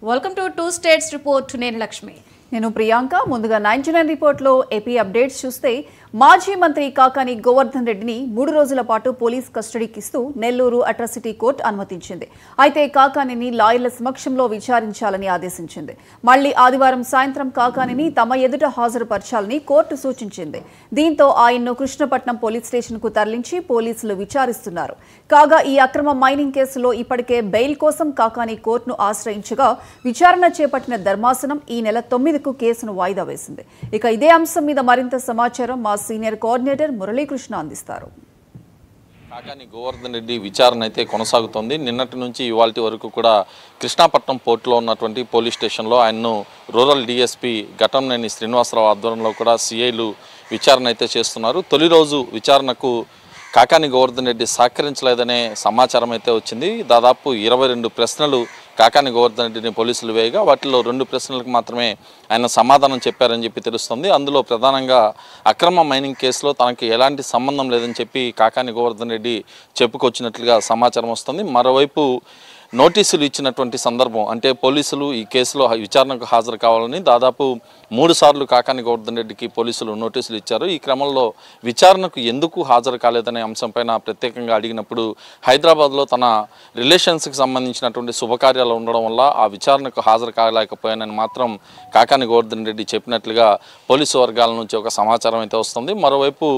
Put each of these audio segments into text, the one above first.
Welcome to two states report. నేను లక్ష్మి. నేను ప్రియాంక. ముందుగా 99 రిపోర్ట్లో ఏపీ అప్డేట్స్ చూస్తే మాజీ మంత్రి కాకాని గోవర్ధన్ రెడ్డిని 3 రోజుల పాటు పోలీస్ కస్టడీకి ఇస్తూ నెల్లూరు అట్రాసిటీ కోర్టు అనుమతించింది. అయితే కాకానిని లాయర్ల సమక్షంలో విచారించాలని ఆదేశించింది. మళ్లీ ఆదివారం సాయంత్రం కాకానిని తమ ఎదుట హాజరుపరచాలని కోర్టు సూచించింది. దీంతో ఆయన్ను కృష్ణపట్నం పోలీస్ స్టేషన్కు తరలించి పోలీసులు విచారిస్తున్నారు. కాగా ఈ అక్రమ మైనింగ్ కేసులో ఇప్పటికే బెయిల్ కోసం కాకాని కోర్టును ఆశ్రయించగా విచారణ చేపట్టిన ధర్మాసనం ఈ నెల 9కు కేసును వాయిదా వేసింది. ఇక ఇదే అంశం మీద మరింత సమాచారం మా సీనియర్ కోఆర్డినేటర్ మురళీకృష్ణ అందిస్తారు. కాకాని గోవర్ధన్ రెడ్డి విచారణ అయితే కొనసాగుతోంది. నిన్నటి నుంచి ఇవాల్టి వరకు కూడా కృష్ణాపట్నం పోర్టులో ఉన్నటువంటి పోలీస్ స్టేషన్లో ఆయన్ను రూరల్ డిఎస్పీ ఘటంనేని శ్రీనివాసరావు ఆధ్వర్యంలో కూడా సిఐలు విచారణ అయితే చేస్తున్నారు. తొలి రోజు విచారణకు కాకాని గోవర్ధన్ రెడ్డి సహకరించలేదనే సమాచారం అయితే వచ్చింది. దాదాపు 22 ప్రశ్నలు కాకాని గోవర్ధన్ రెడ్డిని పోలీసులు వేయగా వాటిలో 2 ప్రశ్నలకు మాత్రమే ఆయన సమాధానం చెప్పారని చెప్పి తెలుస్తుంది. అందులో ప్రధానంగా అక్రమ మైనింగ్ కేసులో తనకి ఎలాంటి సంబంధం లేదని చెప్పి కాకాని గోవర్ధన్ రెడ్డి చెప్పుకొచ్చినట్లుగా సమాచారం వస్తుంది. మరోవైపు నోటీసులు ఇచ్చినటువంటి సందర్భం అంటే పోలీసులు ఈ కేసులో విచారణకు హాజరు కావాలని దాదాపు 3 సార్లు కాకాని గోవర్ధన్ రెడ్డికి పోలీసులు నోటీసులు ఇచ్చారు. ఈ క్రమంలో విచారణకు ఎందుకు హాజరు కాలేదనే అంశంపైన ప్రత్యేకంగా అడిగినప్పుడు హైదరాబాద్లో తన రిలేషన్స్కి సంబంధించినటువంటి శుభకార్యాలు ఉండడం వల్ల ఆ విచారణకు హాజరు కాలేకపోయానని మాత్రం కాకాని గోవర్ధన్ రెడ్డి చెప్పినట్లుగా పోలీసు వర్గాల నుంచి ఒక సమాచారం అయితే వస్తుంది. మరోవైపు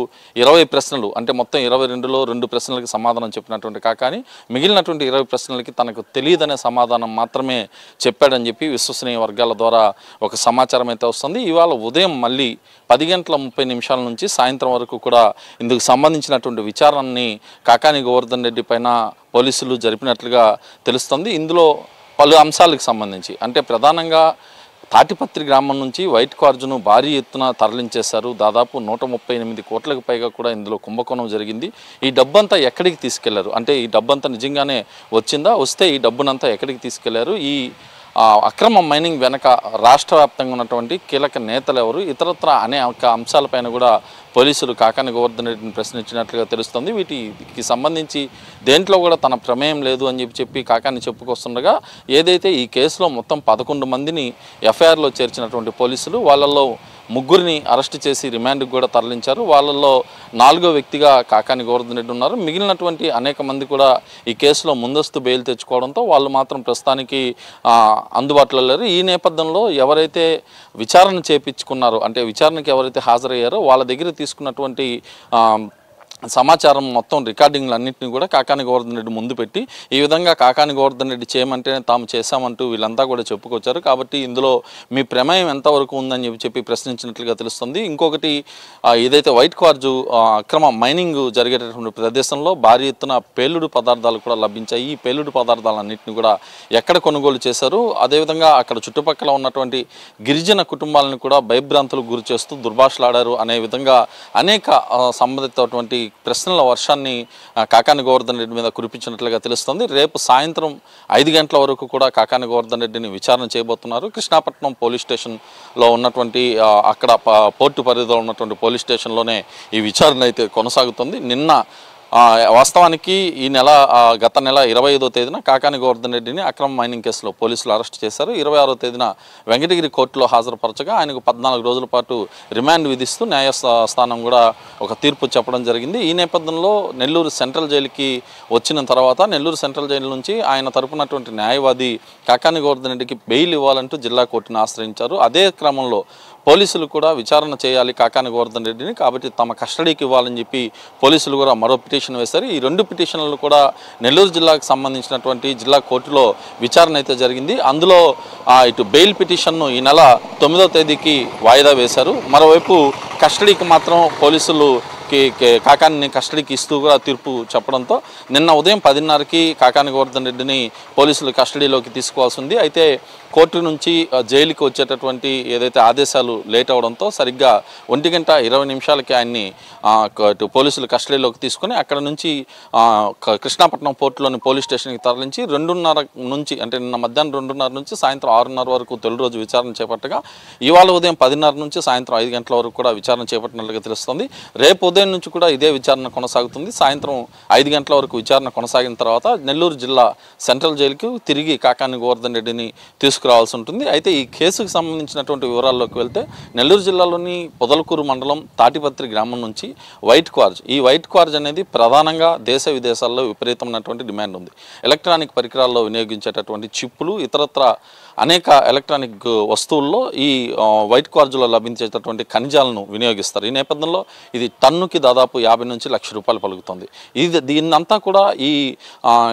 20 ప్రశ్నలు అంటే మొత్తం 22లో 2 ప్రశ్నలకు సమాధానం చెప్పినటువంటి కాకాని మిగిలినటువంటి 20 ప్రశ్నలకి తనకు తెలియదనే సమాధానం మాత్రమే చెప్పాడని చెప్పి విశ్వసనీయ వర్గాల ద్వారా ఒక సమాచారం అయితే వస్తుంది. ఇవాళ ఉదయం మళ్ళీ 10:30 నుంచి సాయంత్రం వరకు కూడా ఇందుకు సంబంధించినటువంటి విచారణని కాకాని గోవర్ధన్ రెడ్డి పైన పోలీసులు జరిపినట్లుగా తెలుస్తుంది. ఇందులో పలు అంశాలకు సంబంధించి అంటే ప్రధానంగా తాటిపత్రి గ్రామం నుంచి వైట్ కార్జును భారీ ఎత్తున తరలించేశారు. దాదాపు 138 కోట్లకు పైగా కూడా ఇందులో కుంభకోణం జరిగింది. ఈ డబ్బంతా ఎక్కడికి తీసుకెళ్లారు అంటే ఈ డబ్బంతా నిజంగానే వచ్చిందా, వస్తే ఈ డబ్బునంతా ఎక్కడికి తీసుకెళ్లారు, ఈ అక్రమ మైనింగ్ వెనక రాష్ట్ర వ్యాప్తంగా ఉన్నటువంటి కీలక నేతలు ఎవరు, ఇతరత్ర అనేక అంశాలపైన కూడా పోలీసులు కాకాని గోవర్ధన్ రెడ్డిని ప్రశ్నించినట్లుగా తెలుస్తుంది. వీటికి సంబంధించి దేంట్లో కూడా తన ప్రమేయం లేదు అని చెప్పి కాకాని చెప్పుకొస్తుండగా ఏదైతే ఈ కేసులో మొత్తం 11 మందిని ఎఫ్ఐఆర్లో చేర్చినటువంటి పోలీసులు వాళ్ళల్లో 3గురిని అరెస్ట్ చేసి రిమాండ్కి కూడా తరలించారు. వాళ్ళల్లో 4వ వ్యక్తిగా కాకాని గోవర్ధన్ రెడ్డి ఉన్నారు. మిగిలినటువంటి అనేక మంది కూడా ఈ కేసులో ముందస్తు బెయిల్ తెచ్చుకోవడంతో వాళ్ళు మాత్రం ప్రస్తుతానికి అందుబాటులో లేరు. ఈ నేపథ్యంలో ఎవరైతే విచారణ చేపించుకున్నారో అంటే విచారణకి ఎవరైతే హాజరయ్యారో వాళ్ళ దగ్గర తీసుకున్నటువంటి సమాచారం మొత్తం రికార్డింగ్లు అన్నింటినీ కూడా కాకాని గోవర్ధన్ రెడ్డి ముందు పెట్టి ఈ విధంగా కాకాని గోవర్ధన్ రెడ్డి చేయమంటేనే తాము చేశామంటూ వీళ్ళంతా కూడా చెప్పుకొచ్చారు. కాబట్టి ఇందులో మీ ప్రమేయం ఎంతవరకు ఉందని చెప్పి ప్రశ్నించినట్లుగా తెలుస్తుంది. ఇంకొకటి ఏదైతే వైట్ కార్జు అక్రమ మైనింగ్ జరిగేటటువంటి ప్రదేశంలో భారీ ఎత్తున పేలుడు పదార్థాలు కూడా లభించాయి. ఈ పేలుడు పదార్థాలన్నింటినీ కూడా ఎక్కడ కొనుగోలు చేశారు, అదేవిధంగా అక్కడ చుట్టుపక్కల ఉన్నటువంటి గిరిజన కుటుంబాలను కూడా భయభ్రాంతులకు గురి చేస్తూ దుర్భాషలాడారు అనే విధంగా అనేక సంబంధితటువంటి ప్రశ్నల వర్షాన్ని కాకాని గోవర్ధన్ రెడ్డి మీద కురిపించినట్లుగా తెలుస్తుంది. రేపు సాయంత్రం 5 గంటల వరకు కూడా కాకాని గోవర్ధన్ రెడ్డిని విచారణ చేయబోతున్నారు. కృష్ణాపట్నం పోలీస్ స్టేషన్లో ఉన్నటువంటి అక్కడ పోర్టు పరిధిలో ఉన్నటువంటి పోలీస్ స్టేషన్లోనే ఈ విచారణ అయితే కొనసాగుతుంది. నిన్న వాస్తవానికి ఈ నెల గత నెల 25వ తేదీన కాకాని గోవర్ధన్ రెడ్డిని అక్రమ మైనింగ్ కేసులో పోలీసులు అరెస్ట్ చేశారు. 26వ తేదీన వెంకటగిరి కోర్టులో హాజరుపరచగా ఆయనకు 14 రోజుల పాటు రిమాండ్ విధిస్తూ న్యాయస్థానం కూడా ఒక తీర్పు చెప్పడం జరిగింది. ఈ నేపథ్యంలో నెల్లూరు సెంట్రల్ జైలుకి వచ్చిన తర్వాత నెల్లూరు సెంట్రల్ జైలు నుంచి ఆయన తరపునటువంటి న్యాయవాది కాకాని గోవర్ధన్ రెడ్డికి బెయిల్ ఇవ్వాలంటూ జిల్లా కోర్టును ఆశ్రయించారు. అదే క్రమంలో పోలీసులు కూడా విచారణ చేయాలి కాకాని గోవర్ధన్ రెడ్డిని, కాబట్టి తమ కస్టడీకి ఇవ్వాలని చెప్పి పోలీసులు కూడా మరో పిటిషన్ వేశారు. ఈ 2 పిటిషన్లు కూడా నెల్లూరు జిల్లాకు సంబంధించినటువంటి జిల్లా కోర్టులో విచారణ అయితే జరిగింది. అందులో ఇటు బెయిల్ పిటిషన్ను ఈ నెల 9వ తేదీకి వాయిదా వేశారు. మరోవైపు కస్టడీకి మాత్రం పోలీసులు కాకాని కస్టడీకి ఇస్తూ కూడా తీర్పు చెప్పడంతో నిన్న ఉదయం 10:30కి కాకాని గోవర్ధన్ రెడ్డిని పోలీసులు కస్టడీలోకి తీసుకోవాల్సి ఉంది. అయితే కోర్టు నుంచి జైలుకి వచ్చేటటువంటి ఏదైతే ఆదేశాలు లేట్ అవడంతో సరిగ్గా 1:20 ఆయన్ని పోలీసులు కస్టడీలోకి తీసుకుని అక్కడ నుంచి కృష్ణాపట్నం పోర్టులోని పోలీస్ స్టేషన్కి తరలించి 2:30 నుంచి అంటే నిన్న మధ్యాహ్నం 2:30 నుంచి సాయంత్రం 6:30 వరకు తొలి రోజు విచారణ చేపట్టగా ఇవాళ ఉదయం 10:30 నుంచి సాయంత్రం 5 గంటల వరకు కూడా విచారణ చేపట్టినట్లుగా తెలుస్తుంది. రేపు ఉదయం నుంచి కూడా ఇదే విచారణ కొనసాగుతుంది. సాయంత్రం 5 గంటల వరకు విచారణ కొనసాగిన తర్వాత నెల్లూరు జిల్లా సెంట్రల్ జైలుకు తిరిగి కాకాని గోవర్ధన్ రెడ్డిని తీసుకురావాల్సి ఉంటుంది. అయితే ఈ కేసుకు సంబంధించినటువంటి వివరాల్లోకి వెళ్తే నెల్లూరు జిల్లాలోని పొదలకూరు మండలం తాటిపత్రి గ్రామం నుంచి వైట్ క్వార్జ్, ఈ వైట్ క్వార్జ్ అనేది ప్రధానంగా దేశ విదేశాల్లో విపరీతమైనటువంటి డిమాండ్ ఉంది. ఎలక్ట్రానిక్ పరికరాల్లో వినియోగించేటటువంటి చిప్పులు, ఇతరత్ర అనేక ఎలక్ట్రానిక్ వస్తువుల్లో ఈ వైట్ క్వార్జ్లో లభించేటటువంటి ఖనిజాలను వినియోగిస్తారు. ఈ నేపథ్యంలో ఇది టన్నుకి దాదాపు 50 నుంచి లక్ష రూపాయలు పలుకుతుంది. దీన్నంతా కూడా ఈ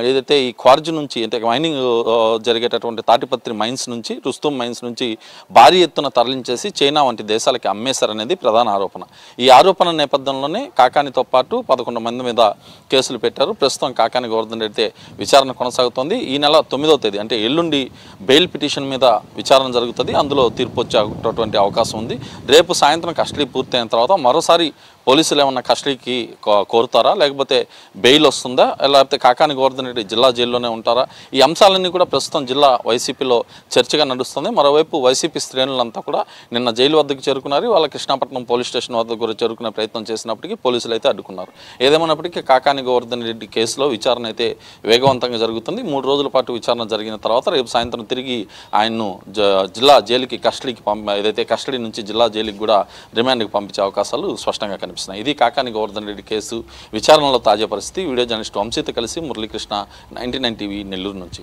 ఏదైతే ఈ క్వార్జ్ నుంచి అంటే మైనింగ్ జరిగేటటువంటి తాటిపత్రి మైన్స్ నుంచి, రుస్తుం మైన్స్ నుంచి భారీ ఎత్తున తరలించేసి చైనా వంటి దేశాలకి అమ్మేశారనేది ప్రధాన ఆరోపణ. ఈ ఆరోపణ నేపథ్యంలోనే కాకానితో పాటు 11 మంది మీద కేసులు పెట్టారు. ప్రస్తుతం కాకాని గోవర్ధన్ రెడ్డి విచారణ కొనసాగుతోంది. ఈ నెల 9వ తేదీ అంటే ఎల్లుండి బెయిల్ పిటిషన్ మీద విచారణ జరుగుతుంది. అందులో తీర్పు వచ్చేటటువంటి అవకాశం ఉంది. రేపు సాయంత్రం కస్టడీ పూర్తయిన తర్వాత మరోసారి పోలీసులు ఏమన్నా కస్టడీకి కోరుతారా, లేకపోతే బెయిల్ వస్తుందా, లేకపోతే కాకాని గోవర్ధన్ రెడ్డి జిల్లా జైల్లోనే ఉంటారా? ఈ అంశాలన్నీ కూడా ప్రస్తుతం జిల్లా వైసీపీలో చర్చగా నడుస్తుంది. మరోవైపు వైసీపీ శ్రేణులంతా కూడా నిన్న జైలు వద్దకు చేరుకున్నారు. వాళ్ళ కృష్ణాపట్నం పోలీస్ స్టేషన్ వద్దకు కూడా చేరుకునే ప్రయత్నం చేసినప్పటికీ పోలీసులు అయితే అడ్డుకున్నారు. ఏదేమైనప్పటికీ కాకాని గోవర్ధన్ రెడ్డి కేసులో విచారణ అయితే వేగవంతంగా జరుగుతుంది. 3 రోజుల పాటు విచారణ జరిగిన తర్వాత రేపు సాయంత్రం తిరిగి ఆయన్ను జిల్లా జైలుకి ఏదైతే కస్టడీ నుంచి జిల్లా జైలుకి కూడా రిమాండ్కి పంపించే అవకాశాలు స్పష్టంగా కనిపిస్తున్నాయి. ఇది కాకాని గోవర్ధన్ రెడ్డి కేసు విచారణలో తాజా పరిస్థితి. వీడియో జర్నలిస్ట్ వంశీతో కలిసి మురళీకృష్ణ, 99 టీవీ నెల్లూరు నుంచి.